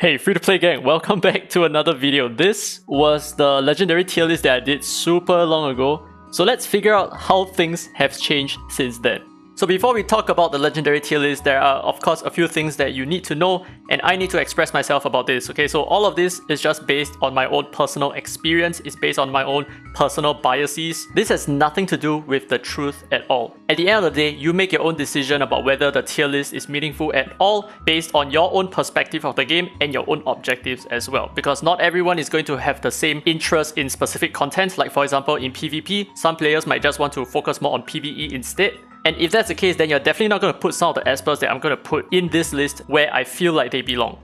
Hey free to play gang, welcome back to another video. This was the legendary tier list that I did super long ago. So let's figure out how things have changed since then. So before we talk about the legendary tier list, there are of course a few things that you need to know and I need to express myself about this. Okay, so all of this is just based on my own personal experience, it's based on my own personal biases. This has nothing to do with the truth at all. At the end of the day, you make your own decision about whether the tier list is meaningful at all based on your own perspective of the game and your own objectives as well. Because not everyone is going to have the same interest in specific content. Like for example in PvP, some players might just want to focus more on PvE instead. And if that's the case, then you're definitely not going to put some of the espers that I'm going to put in this list where I feel like they belong.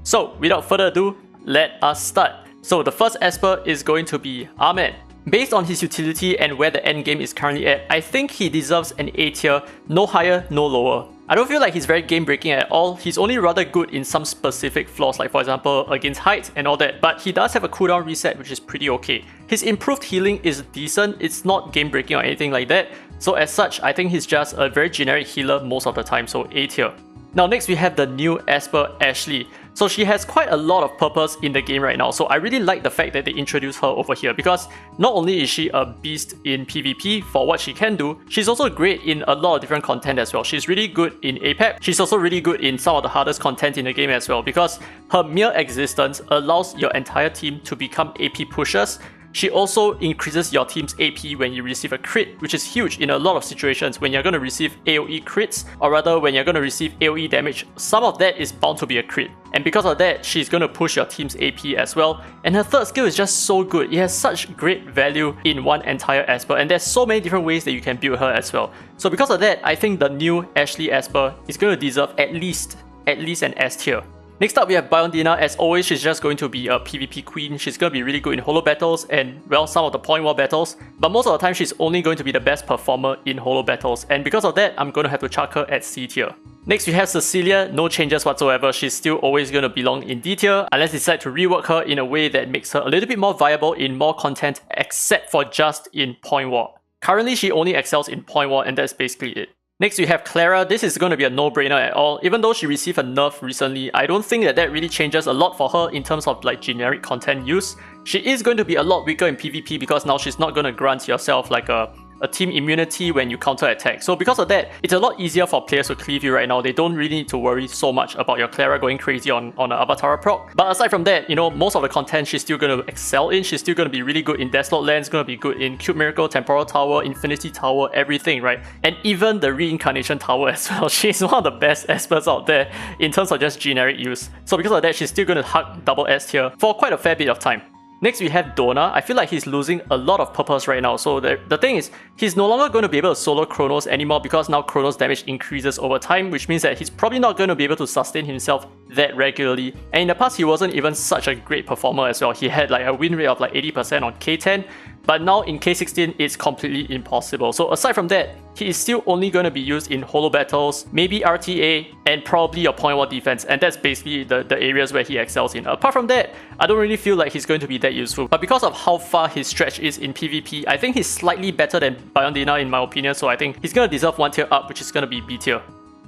So without further ado, let us start. So the first esper is going to be Ahmed. Based on his utility and where the end game is currently at, I think he deserves an A tier, no higher, no lower. I don't feel like he's very game breaking at all. He's only rather good in some specific flaws, like for example against Hyde and all that, but he does have a cooldown reset which is pretty okay. His improved healing is decent, it's not game breaking or anything like that, so as such I think he's just a very generic healer most of the time, so A tier. Now next we have the new esper Ashley. So she has quite a lot of purpose in the game right now, so I really like the fact that they introduced her over here because not only is she a beast in PvP for what she can do, she's also great in a lot of different content as well. She's really good in APEC, she's also really good in some of the hardest content in the game as well because her mere existence allows your entire team to become AP pushers. She also increases your team's AP when you receive a crit, which is huge in a lot of situations when you're going to receive AoE crits, or rather when you're going to receive AoE damage, some of that is bound to be a crit. And because of that, she's going to push your team's AP as well. And her third skill is just so good, it has such great value in one entire esper, and there's so many different ways that you can build her as well. So because of that, I think the new Ashley esper is going to deserve at least an S tier. Next up we have Biondina. As always, she's just going to be a PvP queen. She's going to be really good in holo battles and, well, some of the point war battles. But most of the time she's only going to be the best performer in holo battles. And because of that, I'm going to have to chuck her at C tier. Next we have Cecilia. No changes whatsoever. She's still always going to belong in D tier unless they decide to rework her in a way that makes her a little bit more viable in more content except for just in point war. Currently she only excels in point war and that's basically it. Next we have Clara. This is going to be a no-brainer at all. Even though she received a nerf recently, I don't think that really changes a lot for her in terms of like generic content use. She is going to be a lot weaker in PvP because now she's not going to grant yourself like a team immunity when you counter attack. So because of that, it's a lot easier for players to cleave you right now. They don't really need to worry so much about your Clara going crazy on an Avatar proc. But aside from that, you know, most of the content she's still going to excel in. She's still going to be really good in Desolate Lands, going to be good in Cube Miracle, Temporal Tower, Infinity Tower, everything, right? And even the Reincarnation Tower as well. She's one of the best espers out there in terms of just generic use. So because of that, she's still going to hug double S tier for quite a fair bit of time. Next we have Donar. I feel like he's losing a lot of purpose right now. So the thing is, he's no longer going to be able to solo Chronos anymore because now Chronos damage increases over time, which means that he's probably not going to be able to sustain himself that regularly. And in the past, he wasn't even such a great performer as well. He had like a win rate of like 80% on K10, but now in K16, it's completely impossible. So aside from that, he is still only going to be used in holo battles, maybe RTA, and probably your point war defense, and that's basically the areas where he excels in. Apart from that, I don't really feel like he's going to be that useful. But because of how far his stretch is in PvP, I think he's slightly better than Biondina in my opinion, so I think he's going to deserve one tier up, which is going to be B tier.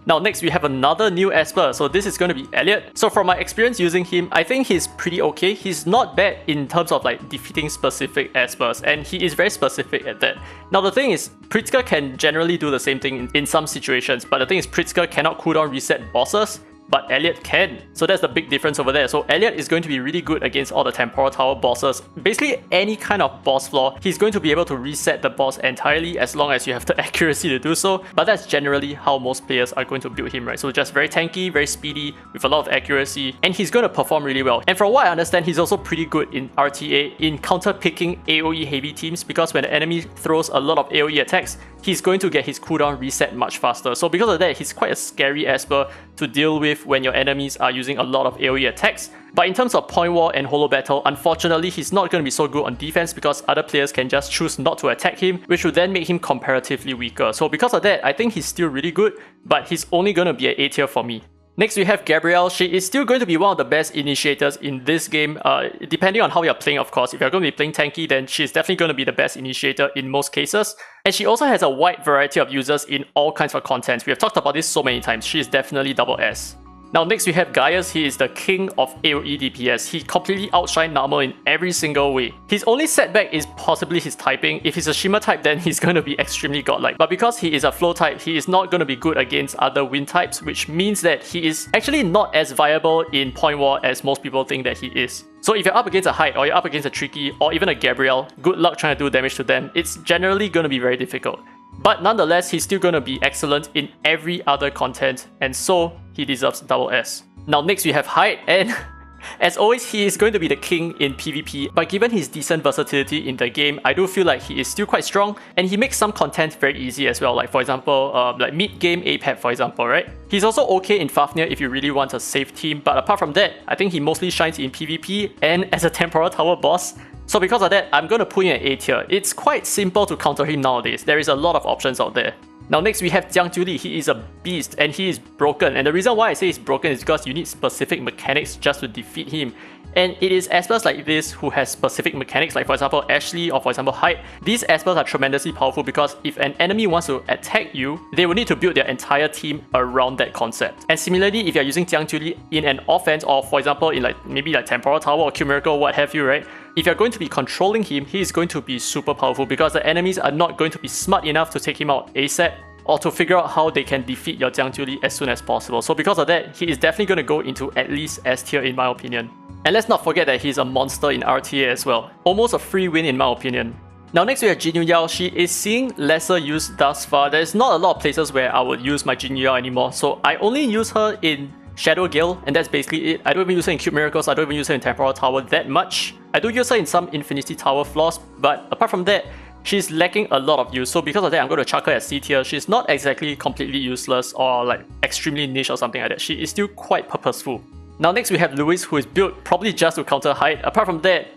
Now next we have another new esper, so this is going to be Elliot. So from my experience using him, I think he's pretty okay. He's not bad in terms of like defeating specific espers, and he is very specific at that. Now the thing is, Pritzker can generally do the same thing in some situations, but the thing is Pritzker cannot cooldown reset bosses, but Elliot can. So that's the big difference over there. So Elliot is going to be really good against all the Temporal Tower bosses. Basically any kind of boss flaw, he's going to be able to reset the boss entirely as long as you have the accuracy to do so. But that's generally how most players are going to build him, right? So just very tanky, very speedy, with a lot of accuracy, and he's going to perform really well. And from what I understand, he's also pretty good in RTA, in counter-picking AoE heavy teams, because when the enemy throws a lot of AoE attacks, he's going to get his cooldown reset much faster. So because of that, he's quite a scary esper to deal with when your enemies are using a lot of AoE attacks. But in terms of point war and holo battle, unfortunately he's not going to be so good on defense because other players can just choose not to attack him, which would then make him comparatively weaker. So because of that, I think he's still really good, but he's only going to be an A tier for me. Next we have Gabrielle. She is still going to be one of the best initiators in this game, depending on how you're playing of course. If you're going to be playing tanky, then she's definitely going to be the best initiator in most cases. And she also has a wide variety of users in all kinds of content. We have talked about this so many times. She is definitely double S. Now next we have Gaius. He is the king of AoE DPS. He completely outshined Narmer in every single way. His only setback is possibly his typing. If he's a Shimmer type, then he's going to be extremely godlike. But because he is a flow type, he is not going to be good against other wind types, which means that he is actually not as viable in point war as most people think that he is. So if you're up against a Hyde, or you're up against a Tricky, or even a Gabrielle, good luck trying to do damage to them. It's generally going to be very difficult. But nonetheless, he's still going to be excellent in every other content, and so he deserves double S. Now next we have Hyde, and as always, he is going to be the king in PvP, but given his decent versatility in the game, I do feel like he is still quite strong, and he makes some content very easy as well, like for example, like mid-game APEP for example, right? He's also okay in Fafnir if you really want a safe team, but apart from that, I think he mostly shines in PvP and as a Temporal Tower boss. So because of that, I'm going to put him at A tier. It's quite simple to counter him nowadays. There is a lot of options out there. Now next we have Jiuli. He is a beast and he is broken. And the reason why I say he's broken is because you need specific mechanics just to defeat him. And it is Espers like this who has specific mechanics, like for example Ashley or for example Hyde. These Espers are tremendously powerful because if an enemy wants to attack you, they will need to build their entire team around that concept. And similarly, if you're using Jiuli in an offense, or for example in maybe Temporal Tower or Q Miracle, what have you, right? If you're going to be controlling him, he is going to be super powerful because the enemies are not going to be smart enough to take him out ASAP, or to figure out how they can defeat your Jiuli as soon as possible. So because of that, he is definitely going to go into at least S tier in my opinion. And let's not forget that he's a monster in RTA as well. Almost a free win in my opinion. Now next we have Yuyao. She is seeing lesser use thus far. There's not a lot of places where I would use my Yuyao anymore, so I only use her in Shadow Gale, and that's basically it. I don't even use her in Cube Miracles, I don't even use her in Temporal Tower that much. I do use her in some Infinity Tower flaws, but apart from that, she's lacking a lot of use. So because of that, I'm going to chuck her at C tier. She's not exactly completely useless or like extremely niche or something like that. She is still quite purposeful. Now next we have Louis, who is built probably just to counter Hyde. Apart from that,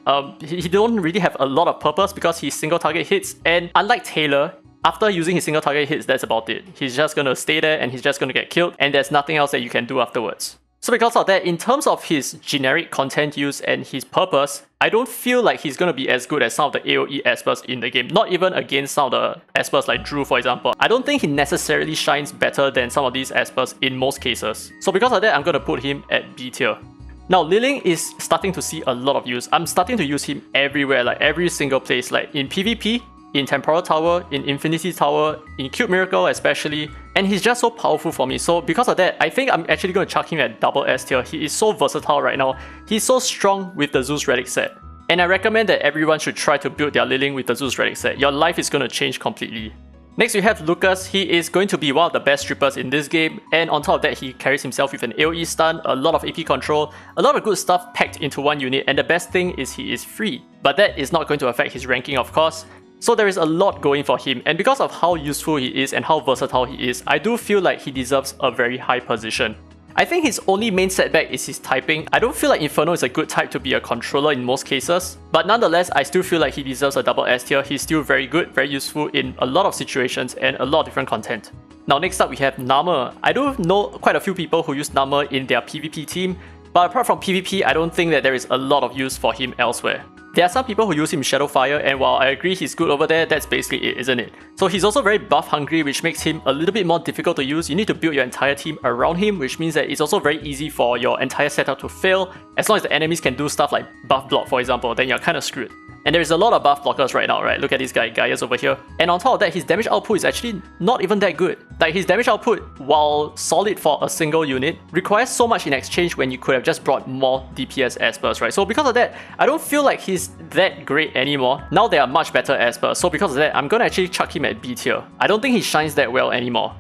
he don't really have a lot of purpose because he single target hits, and unlike Taylor, after using his single target hits, that's about it. He's just gonna stay there and he's just gonna get killed, and there's nothing else that you can do afterwards. So because of that, in terms of his generic content use and his purpose, I don't feel like he's going to be as good as some of the AoE Espers in the game. Not even against some of the Espers like Drew, for example. I don't think he necessarily shines better than some of these Espers in most cases. So because of that, I'm going to put him at B tier. Now, Ling is starting to see a lot of use. I'm starting to use him everywhere, like every single place, like in PvP, in Temporal Tower, in Infinity Tower, in Cube Miracle especially, and he's just so powerful for me. So because of that, I think I'm actually going to chuck him at double S tier. He is so versatile right now. He's so strong with the Zeus Relic set. And I recommend that everyone should try to build their Ling with the Zeus Relic set. Your life is going to change completely. Next we have Lucas. He is going to be one of the best strippers in this game, and on top of that, he carries himself with an AoE stun, a lot of AP control, a lot of good stuff packed into one unit, and the best thing is he is free. But that is not going to affect his ranking, of course. So there is a lot going for him, and because of how useful he is and how versatile he is, I do feel like he deserves a very high position. I think his only main setback is his typing. I don't feel like Inferno is a good type to be a controller in most cases, but nonetheless, I still feel like he deserves a double S tier. He's still very good, very useful in a lot of situations and a lot of different content. Now next up we have Narmer. I do know quite a few people who use Narmer in their PvP team, but apart from PvP, I don't think that there is a lot of use for him elsewhere. There are some people who use him Shadowfire, and while I agree he's good over there, that's basically it, isn't it? So he's also very buff hungry, which makes him a little bit more difficult to use. You need to build your entire team around him, which means that it's also very easy for your entire setup to fail. As long as the enemies can do stuff like buff block, for example, then you're kind of screwed. And there is a lot of buff blockers right now, right? Look at this guy, Gaius over here. And on top of that, his damage output is actually not even that good. Like his damage output, while solid for a single unit, requires so much in exchange when you could have just brought more DPS Espers, right? So because of that, I don't feel like he's that great anymore. Now there are much better Espers, so because of that, I'm gonna actually chuck him at B tier. I don't think he shines that well anymore.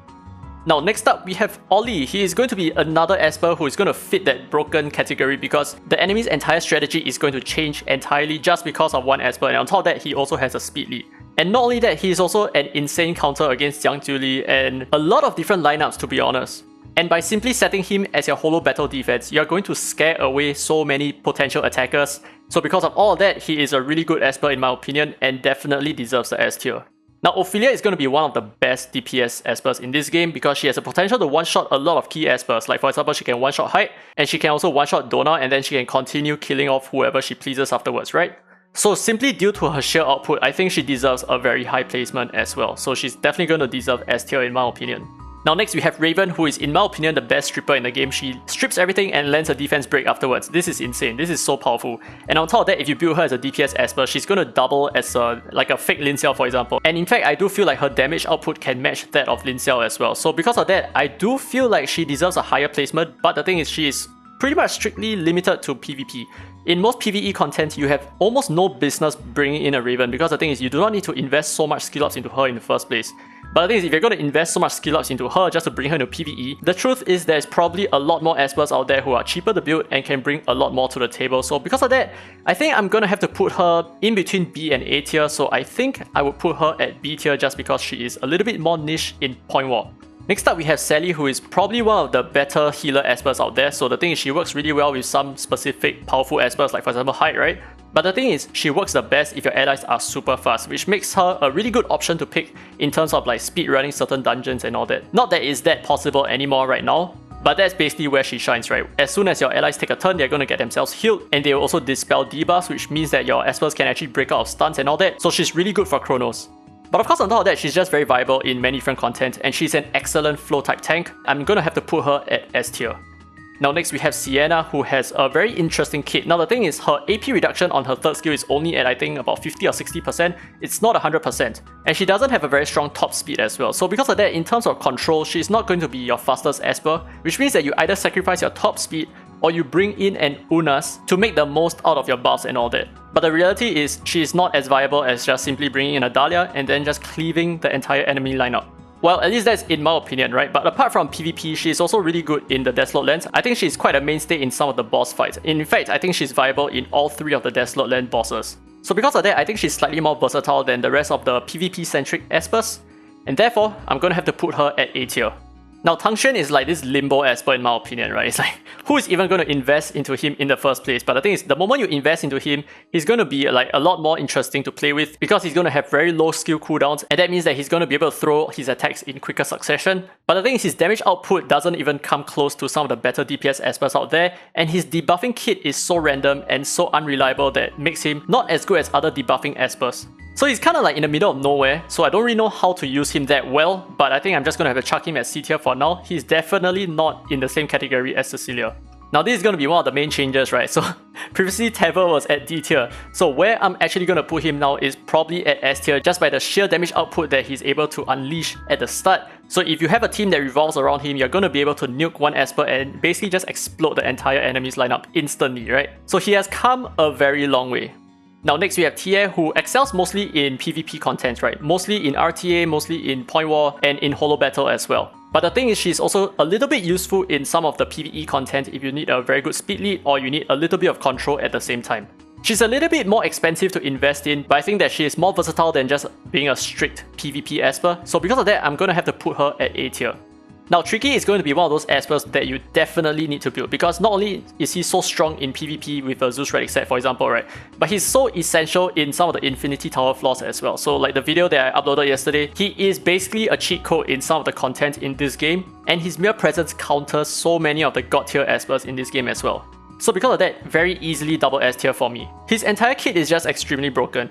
Now next up we have Ollie. He is going to be another Esper who is going to fit that broken category because the enemy's entire strategy is going to change entirely just because of one Esper, and on top of that he also has a speed lead. And not only that, he is also an insane counter against Jiuli and a lot of different lineups, to be honest. And by simply setting him as your holo battle defense, you're going to scare away so many potential attackers. So because of all of that, he is a really good Esper in my opinion and definitely deserves the S tier. Now, Ophelia is going to be one of the best DPS Espers in this game because she has the potential to one-shot a lot of key Espers. Like for example, she can one-shot Hyde, and she can also one-shot Donar, and then she can continue killing off whoever she pleases afterwards, right? So simply due to her sheer output, I think she deserves a very high placement as well. So she's definitely going to deserve S tier in my opinion. Now next we have Raven, who is in my opinion the best stripper in the game. She strips everything and lands a defense break afterwards. This is insane. This is so powerful. And on top of that, if you build her as a DPS Esper, she's gonna double as like a fake Lin Xiao, for example. And in fact, I do feel like her damage output can match that of Lin Xiao as well. So because of that, I do feel like she deserves a higher placement, but the thing is she is pretty much strictly limited to PvP. In most PvE content, you have almost no business bringing in a Raven because the thing is you do not need to invest so much skill ups into her in the first place. But the thing is, if you're going to invest so much skill ups into her just to bring her into PvE, the truth is there's probably a lot more Espers out there who are cheaper to build and can bring a lot more to the table. So because of that, I think I'm going to have to put her in between B and A tier. So I think I would put her at B tier just because she is a little bit more niche in point war. Next up, we have Sally, who is probably one of the better healer Espers out there. So the thing is, she works really well with some specific powerful Espers, like for example Hyde, right? But the thing is, she works the best if your allies are super fast, which makes her a really good option to pick in terms of like speed running certain dungeons and all that. Not that is that possible anymore right now, but that's basically where she shines, right? As soon as your allies take a turn, they're going to get themselves healed, and they will also dispel debuffs, which means that your Espers can actually break out of stuns and all that. So she's really good for Chronos. But of course, on top of that, she's just very viable in many different content, and she's an excellent flow type tank. I'm gonna have to put her at S tier. Now next we have Sienna, who has a very interesting kit. Now the thing is, her AP reduction on her third skill is only at I think about 50 or 60%. It's not 100%. And she doesn't have a very strong top speed as well. So because of that, in terms of control, she's not going to be your fastest Esper, which means that you either sacrifice your top speed or you bring in an Unas to make the most out of your buffs and all that. But the reality is, she is not as viable as just simply bringing in a Dahlia and then just cleaving the entire enemy lineup. Well, at least that's in my opinion, right? But apart from PvP, she is also really good in the Desolate Lands. I think she's quite a mainstay in some of the boss fights. In fact, I think she's viable in all 3 of the Desolate Land bosses. So because of that, I think she's slightly more versatile than the rest of the PvP-centric Espers, and therefore, I'm gonna have to put her at A tier. Now, Tang is like this limbo Esper in my opinion, right? It's like, who is even going to invest into him in the first place? But the thing is, the moment you invest into him, he's going to be like a lot more interesting to play with because he's going to have very low skill cooldowns, and that means that he's going to be able to throw his attacks in quicker succession. But the thing is, his damage output doesn't even come close to some of the better DPS Espers out there, and his debuffing kit is so random and so unreliable that makes him not as good as other debuffing Espers. So he's kind of like in the middle of nowhere, so I don't really know how to use him that well, but I think I'm just going to have to chuck him at C tier for now. He's definitely not in the same category as Cecilia. Now this is going to be one of the main changes, right? So previously Tevor was at D tier, so where I'm actually going to put him now is probably at S tier just by the sheer damage output that he's able to unleash at the start. So if you have a team that revolves around him, you're going to be able to nuke one Esper and basically just explode the entire enemy's lineup instantly, right? So he has come a very long way. Now next we have Tia, who excels mostly in PvP content, right? Mostly in RTA, mostly in Point War, and in Holo Battle as well. But the thing is, she's also a little bit useful in some of the PvE content if you need a very good speed lead or you need a little bit of control at the same time. She's a little bit more expensive to invest in, but I think that she is more versatile than just being a strict PvP Esper. So because of that, I'm going to have to put her at A tier. Now, Tricky is going to be one of those Espers that you definitely need to build because not only is he so strong in PvP with a Zeus Relic set, for example, right? But he's so essential in some of the Infinity Tower flaws as well. So like the video that I uploaded yesterday, he is basically a cheat code in some of the content in this game, and his mere presence counters so many of the God tier Espers in this game as well. So because of that, very easily double S tier for me. His entire kit is just extremely broken.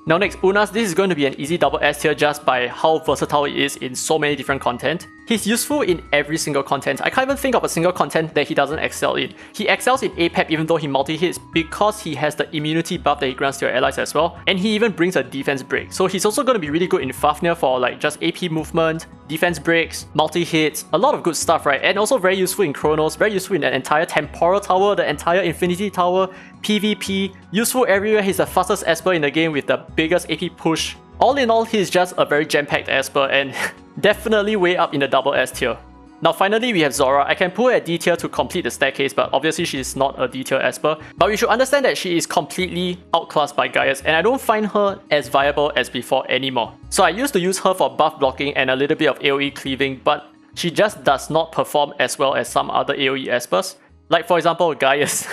Now next, Unas, this is going to be an easy double S tier just by how versatile he is in so many different content. He's useful in every single content. I can't even think of a single content that he doesn't excel in. He excels in APEP even though he multi-hits because he has the immunity buff that he grants to your allies as well, and he even brings a defense break. So he's also going to be really good in Fafnir for like just AP movement, defense breaks, multi-hits, a lot of good stuff, right? And also very useful in Chronos, very useful in the entire Temporal Tower, the entire Infinity Tower, PvP, useful everywhere. He's the fastest Esper in the game with the biggest AP push. All in all, he's just a very jam-packed Esper and definitely way up in the double S tier. Now finally, we have Zora. I can put her at D tier to complete the staircase, but obviously she's not a D tier Esper. But we should understand that she is completely outclassed by Gaius, and I don't find her as viable as before anymore. So I used to use her for buff blocking and a little bit of AoE cleaving, but she just does not perform as well as some other AoE Espers. Like for example, Gaius.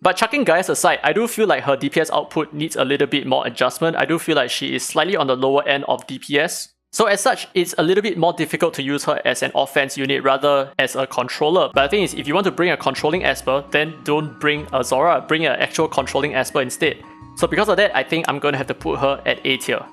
But chucking Gaius aside, I do feel like her DPS output needs a little bit more adjustment. I do feel like she is slightly on the lower end of DPS. So as such, it's a little bit more difficult to use her as an offense unit rather as a controller. But the thing is, if you want to bring a controlling Esper, then don't bring a Zora, bring an actual controlling Esper instead. So because of that, I think I'm going to have to put her at A tier.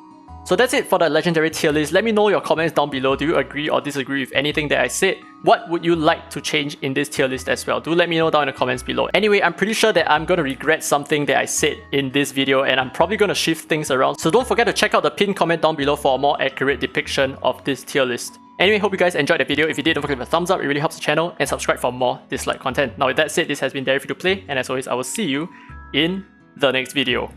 So that's it for the legendary tier list. Let me know your comments down below. Do you agree or disagree with anything that I said? What would you like to change in this tier list as well? Do let me know down in the comments below. Anyway, I'm pretty sure that I'm gonna regret something that I said in this video, and I'm probably gonna shift things around. So don't forget to check out the pinned comment down below for a more accurate depiction of this tier list. Anyway, hope you guys enjoyed the video. If you did, don't forget to give a thumbs up. It really helps the channel, and subscribe for more Dislyte content. Now with that said, this has been Dairy Free to Play, and as always, I will see you in the next video.